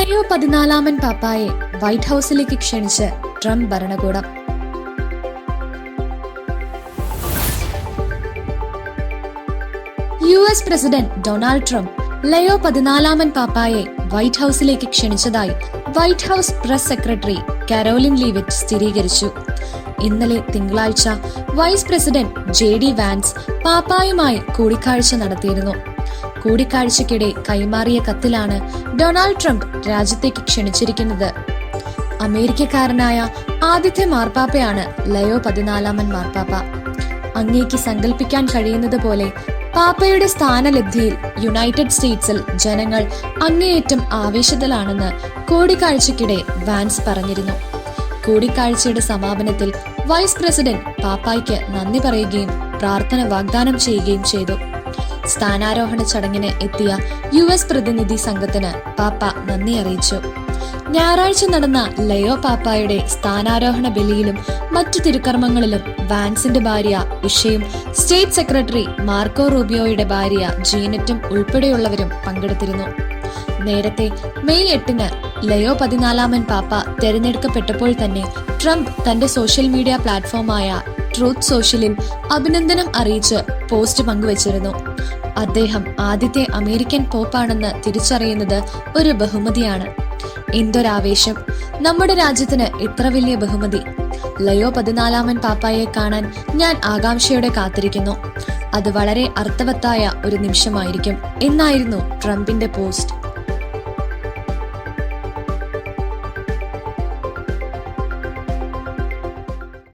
ലയോ 14 പാപ്പായെ വൈറ്റ് ഹൌസിലേക്ക് ക്ഷണിച്ച് ട്രംപ് ഭരണകൂടം. US president Donald Trump Leo 14 പാപ്പായെ വൈറ്റ് ഹൌസിലേക്ക് ക്ഷണിച്ചതായി White House press secretary Karoline Leavitt സ്ഥിരീകരിച്ചു. ഇന്നലെ തിങ്കളാഴ്ച വൈസ് പ്രസിഡന്റ് JD വാൻസ് പാപ്പായുമായി കൂടിക്കാഴ്ച നടത്തിയിരുന്നു. കൂടിക്കാഴ്ചയ്ക്കിടെ കൈമാറിയ കത്തിലാണ് ഡൊണാൾഡ് ട്രംപ് രാജ്യത്തേക്ക് ക്ഷണിച്ചിരിക്കുന്നത്. അമേരിക്കക്കാരനായ ആദ്യത്തെ മാർപ്പാപ്പയാണ് ലയോ 14 മാർപ്പാപ്പ. അങ്ങേക്ക് സങ്കല്പിക്കാൻ കഴിയുന്നത് പോലെ പാപ്പയുടെ സ്ഥാനലബ്ധിയിൽ യുണൈറ്റഡ് സ്റ്റേറ്റ്സിൽ ജനങ്ങൾ അങ്ങേയറ്റം ആവേശത്തിലാണെന്ന് കൂടിക്കാഴ്ചയ്ക്കിടെ വാൻസ് പറഞ്ഞിരുന്നു. കൂടിക്കാഴ്ചയുടെ സമാപനത്തിൽ വൈസ് പ്രസിഡന്റ് പാപ്പായ്ക്ക് നന്ദി പറയുകയും പ്രാർത്ഥന വാഗ്ദാനം ചെയ്യുകയും ചെയ്തു. സ്ഥാനാരോഹണ ചടങ്ങിന് എത്തിയ US പ്രതിനിധി സംഘത്തിന് പാപ്പ നന്ദി അറിയിച്ചു. ഞായറാഴ്ച നടന്ന ലയോ പാപ്പായുടെ സ്ഥാനാരോഹണ ബലിയിലും മറ്റു തിരുക്കർമ്മങ്ങളിലും വാൻസിന്റെ ഭാര്യ ഇഷയും സ്റ്റേറ്റ് സെക്രട്ടറി മാർക്കോ റൂബിയോയുടെ ഭാര്യ ജീനറ്റും ഉൾപ്പെടെയുള്ളവരും പങ്കെടുത്തിരുന്നു. നേരത്തെ മെയ് 8-ന് ലയോ 14 പാപ്പ തെരഞ്ഞെടുക്കപ്പെട്ടപ്പോൾ തന്നെ ട്രംപ് തന്റെ സോഷ്യൽ മീഡിയ പ്ലാറ്റ്ഫോമായ ട്രൂത്ത് സോഷ്യലിൽ അഭിനന്ദനം അറിയിച്ച് പോസ്റ്റ് പങ്കുവച്ചിരുന്നു. അദ്ദേഹം ആദ്യത്തെ അമേരിക്കൻ പോപ്പാണെന്ന് തിരിച്ചറിയുന്നത് ഒരു ബഹുമതിയാണ്. എന്തൊരാവേശം! നമ്മുടെ രാജ്യത്തിന് ഇത്ര വലിയ ബഹുമതി! ലയോ 14 പാപ്പായെ കാണാൻ ഞാൻ ആകാംക്ഷയോടെ കാത്തിരിക്കുന്നു. അത് വളരെ അർത്ഥവത്തായ ഒരു നിമിഷമായിരിക്കും എന്നായിരുന്നു ട്രംപിന്റെ പോസ്റ്റ്.